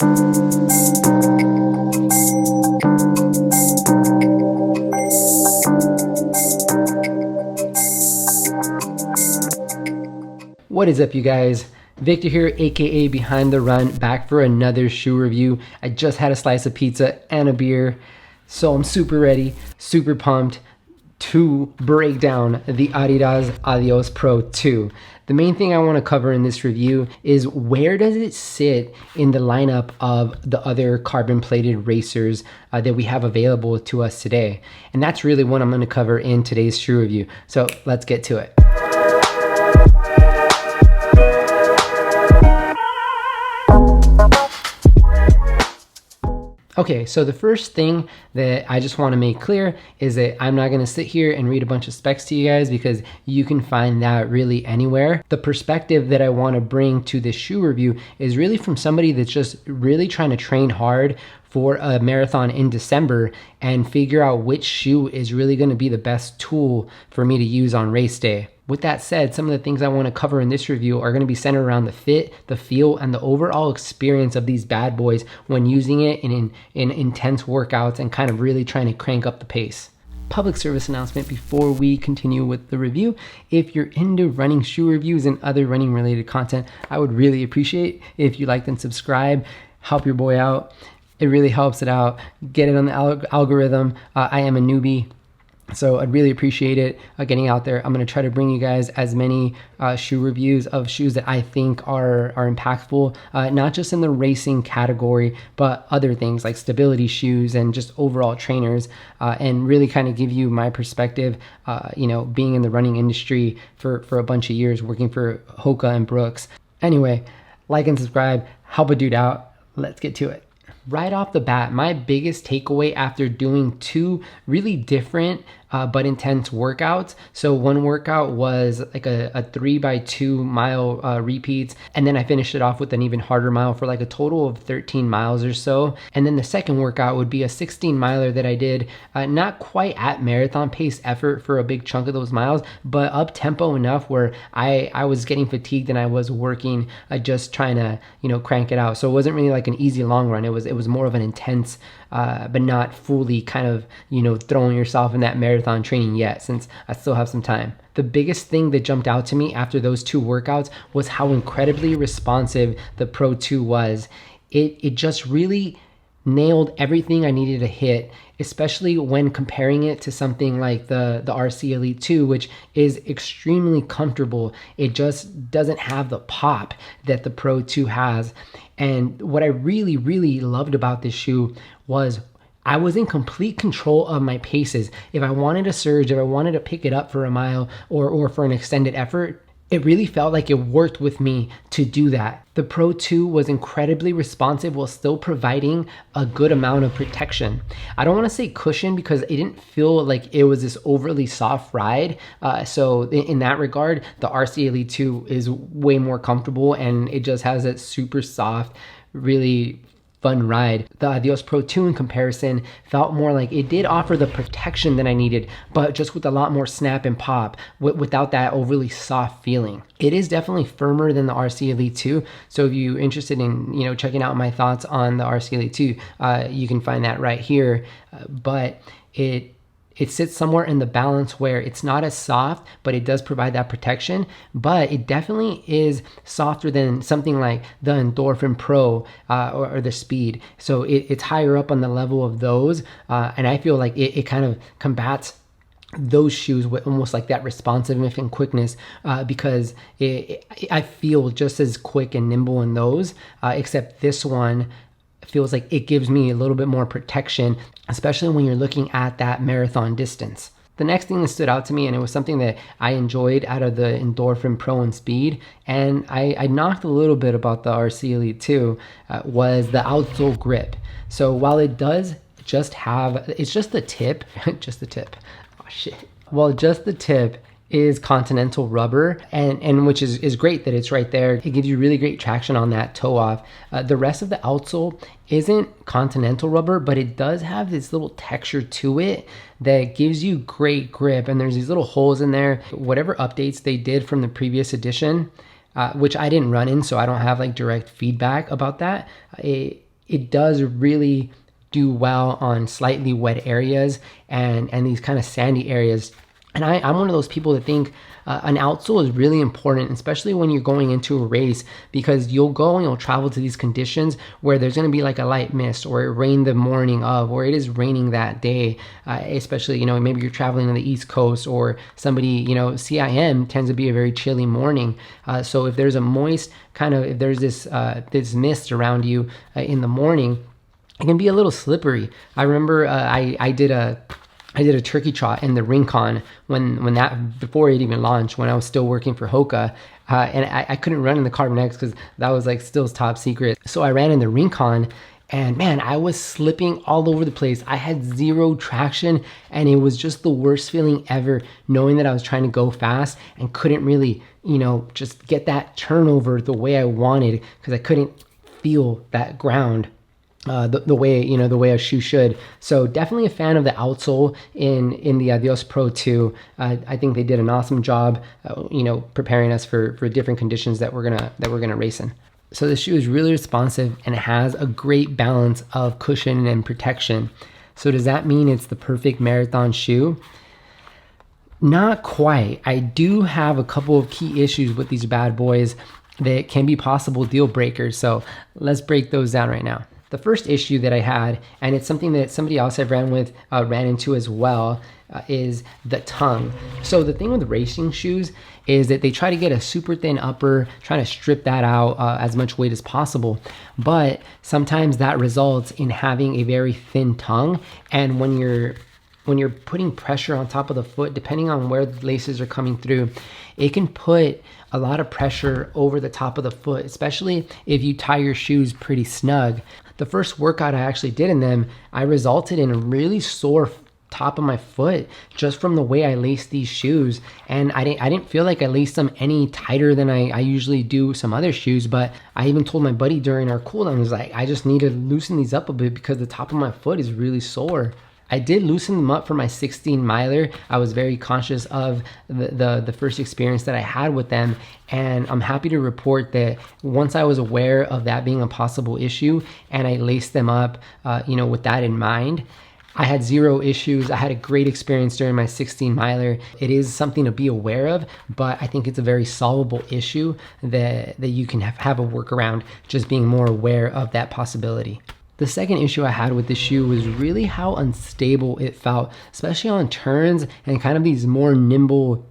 What is up, you guys? Victor here, aka Behind the Run, back for another shoe review. I just had a slice of pizza and a beer, so I'm super ready, super pumped to break down the Adidas Adios Pro 2. The main thing I want to cover in this review is where does it sit in the lineup of the other carbon plated racers that we have available to us today. And that's really what I'm going to cover in today's shoe review. So let's get to it. Okay, so the first thing that I just want to make clear is that I'm not going to sit here and read a bunch of specs to you guys because you can find that really anywhere. The perspective that I want to bring to this shoe review is really from somebody that's just really trying to train hard for a marathon in December and figure out which shoe is really going to be the best tool for me to use on race day. With that said, some of the things I want to cover in this review are going to be centered around the fit, the feel, and the overall experience of these bad boys when using it in intense workouts and kind of really trying to crank up the pace. Public service announcement before we continue with the review. If you're into running shoe reviews and other running related content, I would really appreciate if you liked and subscribe. Help your boy out. It really helps it out. Get it on the algorithm. I am a newbie, so I'd really appreciate it getting out there. I'm going to try to bring you guys as many shoe reviews of shoes that I think are impactful, not just in the racing category, but other things like stability shoes and just overall trainers, and really kind of give you my perspective, being in the running industry for a bunch of years, working for Hoka and Brooks. Anyway, like and subscribe, help a dude out. Let's get to it. Right off the bat, my biggest takeaway after doing two really different but intense workouts. So one workout was like a 3x2 mile repeats, and then I finished it off with an even harder mile for like a total of 13 miles or so. And then the second workout would be a 16 miler that I did not quite at marathon pace effort for a big chunk of those miles, but up tempo enough where I was getting fatigued and I was working just trying to crank it out. So it wasn't really like an easy long run. It was more of an intense but not fully kind of throwing yourself in that marathon training yet, since I still have some time. The biggest thing that jumped out to me after those two workouts was how incredibly responsive the Pro 2 was. It just really nailed everything I needed to hit, especially when comparing it to something like the RC Elite 2, which is extremely comfortable. It just doesn't have the pop that the Pro 2 has. And what I really, really loved about this shoe was I was in complete control of my paces. If I wanted to surge, if I wanted to pick it up for a mile or for an extended effort, it really felt like it worked with me to do that. The Pro 2 was incredibly responsive while still providing a good amount of protection. I don't want to say cushion because it didn't feel like it was this overly soft ride. So in that regard, the RC Elite 2 is way more comfortable and it just has that super soft, really fun ride. The Adios Pro 2 in comparison felt more like it did offer the protection that I needed, but just with a lot more snap and pop without that overly soft feeling. It is definitely firmer than the RC Elite 2. So if you're interested in checking out my thoughts on the RC Elite 2, you can find that right here. But it sits somewhere in the balance where it's not as soft, but it does provide that protection. But it definitely is softer than something like the Endorphin Pro or the Speed. So it's higher up on the level of those. And I feel like it kind of combats those shoes with almost like that responsiveness and quickness, because I feel just as quick and nimble in those, except this one feels like it gives me a little bit more protection, especially when you're looking at that marathon distance. The next thing that stood out to me, and it was something that I enjoyed out of the Endorphin Pro and Speed, and I knocked a little bit about the RC Elite 2, was the outsole grip. So while it does just have, it's just the tip, just the tip, oh shit. Well, just the tip is Continental rubber, and which is great that it's right there. It gives you really great traction on that toe off. The rest of the outsole isn't Continental rubber, but it does have this little texture to it that gives you great grip, and there's these little holes in there. Whatever updates they did from the previous edition, which I didn't run in, so I don't have like direct feedback about that. it does really do well on slightly wet areas and these kind of sandy areas. And I'm one of those people that think an outsole is really important, especially when you're going into a race, because you'll go and you'll travel to these conditions where there's going to be like a light mist, or it rained the morning of, or it is raining that day, especially, you know, maybe you're traveling on the East Coast, or somebody, you know, CIM tends to be a very chilly morning. So if there's a moist kind of, if there's this mist around you in the morning, it can be a little slippery. I remember I did a turkey trot in the Rincon when that, before it even launched, when I was still working for Hoka, and I couldn't run in the Carbon X because that was like still top secret. So I ran in the Rincon, and man, I was slipping all over the place. I had zero traction, and it was just the worst feeling ever, knowing that I was trying to go fast and couldn't really, you know, just get that turnover the way I wanted, because I couldn't feel that ground the way, you know, the way a shoe should. So definitely a fan of the outsole in the Adios Pro 2. I think they did an awesome job, you know, preparing us for different conditions that we're gonna race in. So the shoe is really responsive and it has a great balance of cushion and protection. So does that mean it's the perfect marathon shoe? Not quite. I do have a couple of key issues with these bad boys that can be possible deal breakers. So let's break those down right now. The first issue that I had, and it's something that somebody else I've ran into as well, is the tongue. So the thing with racing shoes is that they try to get a super thin upper, trying to strip that out as much weight as possible. But sometimes that results in having a very thin tongue. And when you're putting pressure on top of the foot, depending on where the laces are coming through, it can put a lot of pressure over the top of the foot, especially if you tie your shoes pretty snug. The first workout I actually did in them, I resulted in a really sore top of my foot just from the way I laced these shoes. And I didn't feel like I laced them any tighter than I usually do some other shoes, but I even told my buddy during our cool down, I was like, I just need to loosen these up a bit because the top of my foot is really sore. I did loosen them up for my 16 miler. I was very conscious of the first experience that I had with them. And I'm happy to report that once I was aware of that being a possible issue and I laced them up, you know, with that in mind, I had zero issues. I had a great experience during my 16 miler. It is something to be aware of, but I think it's a very solvable issue that you can have a workaround, just being more aware of that possibility. The second issue I had with the shoe was really how unstable it felt, especially on turns and kind of these more nimble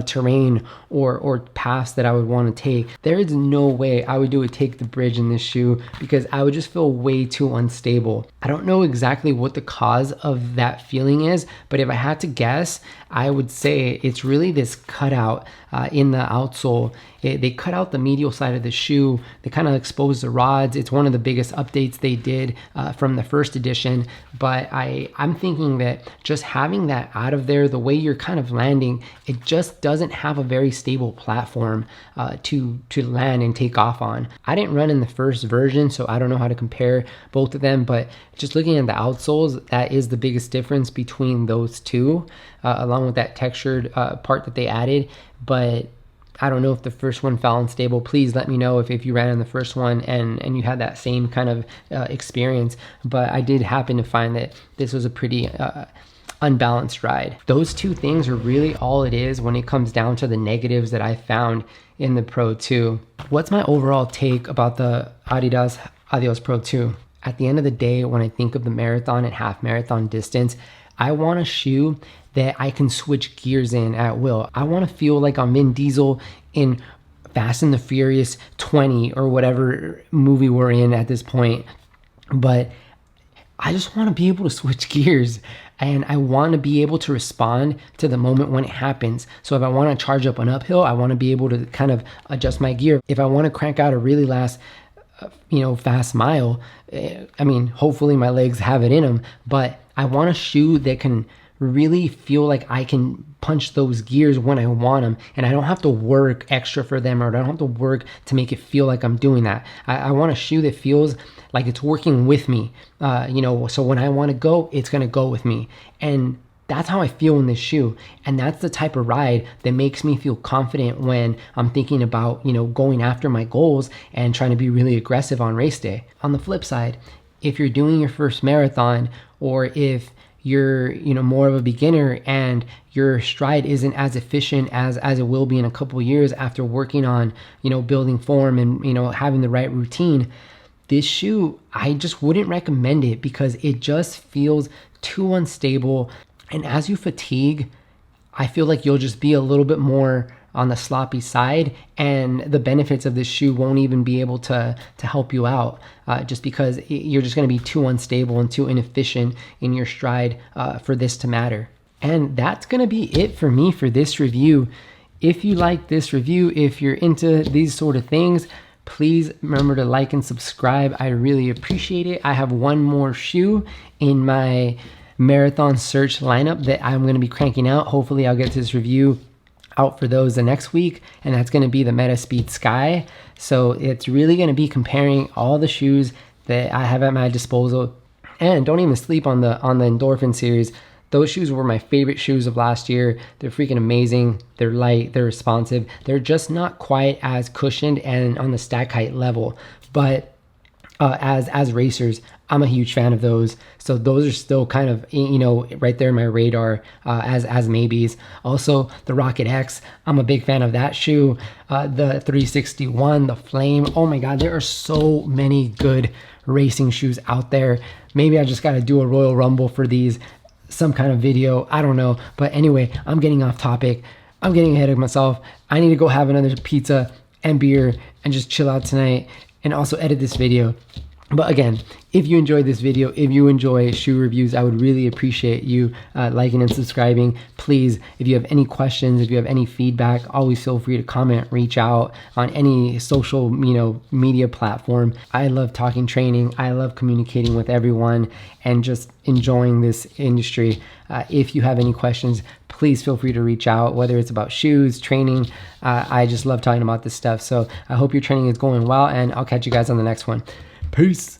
terrain or paths that I would want to take. There is no way I would do a take the bridge in this shoe because I would just feel way too unstable. I don't know exactly what the cause of that feeling is, but if I had to guess, I would say it's really this cutout in the outsole. They cut out the medial side of the shoe. They kind of exposed the rods. It's one of the biggest updates they did from the first edition. But I'm thinking that just having that out of there, the way you're kind of landing, it just doesn't have a very stable platform to land and take off on. I didn't run in the first version, so I don't know how to compare both of them, but just looking at the outsoles, that is the biggest difference between those two, along with that textured part that they added. But I don't know if the first one felt unstable. Please let me know if you ran in the first one and you had that same kind of experience. But I did happen to find that this was a pretty unbalanced ride. Those two things are really all it is when it comes down to the negatives that I found in the Pro 2. What's my overall take about the Adidas Adios Pro 2? At the end of the day, when I think of the marathon and half marathon distance, I want a shoe that I can switch gears in at will. I want to feel like I'm Vin Diesel in Fast and the Furious 20 or whatever movie we're in at this point. But I just want to be able to switch gears, and I want to be able to respond to the moment when it happens. So if I want to charge up an uphill, I want to be able to kind of adjust my gear. If I want to crank out a really fast mile, I mean, hopefully my legs have it in them, but I want a shoe that can really feel like I can punch those gears when I want them, and I don't have to work extra for them, or I don't have to work to make it feel like I'm doing that. I want a shoe that feels like it's working with me, so when I want to go, it's going to go with me. And That's how I feel in this shoe. And that's the type of ride that makes me feel confident when I'm thinking about, going after my goals and trying to be really aggressive on race day. On the flip side, if you're doing your first marathon, or if you're, more of a beginner and your stride isn't as efficient as it will be in a couple years after working on, building form and, having the right routine, this shoe, I just wouldn't recommend it because it just feels too unstable. And as you fatigue, I feel like you'll just be a little bit more on the sloppy side, and the benefits of this shoe won't even be able to help you out, just because you're just going to be too unstable and too inefficient in your stride for this to matter. And that's going to be it for me for this review. If you like this review, if you're into these sort of things, please remember to like and subscribe. I really appreciate it. I have one more shoe in my marathon search lineup that I'm going to be cranking out. Hopefully I'll get this review out for those the next week, and that's going to be the Metaspeed Sky. So it's really going to be comparing all the shoes that I have at my disposal. And don't even sleep on the Endorphin series. Those shoes were my favorite shoes of last year. They're freaking amazing. They're light, they're responsive. They're just not quite as cushioned and on the stack height level, but as racers, I'm a huge fan of those. So those are still kind of, right there in my radar as maybes. Also, the Rocket X, I'm a big fan of that shoe. The 361, the Flame. Oh my God, there are so many good racing shoes out there. Maybe I just got to do a Royal Rumble for these, some kind of video. I don't know. But anyway, I'm getting off topic. I'm getting ahead of myself. I need to go have another pizza and beer and just chill out tonight, and also edit this video. But again, if you enjoyed this video, if you enjoy shoe reviews, I would really appreciate you liking and subscribing. Please, if you have any questions, if you have any feedback, always feel free to comment, reach out on any social media platform. I love talking training. I love communicating with everyone and just enjoying this industry. If you have any questions, please feel free to reach out, whether it's about shoes, training. I just love talking about this stuff. So I hope your training is going well, and I'll catch you guys on the next one. Peace.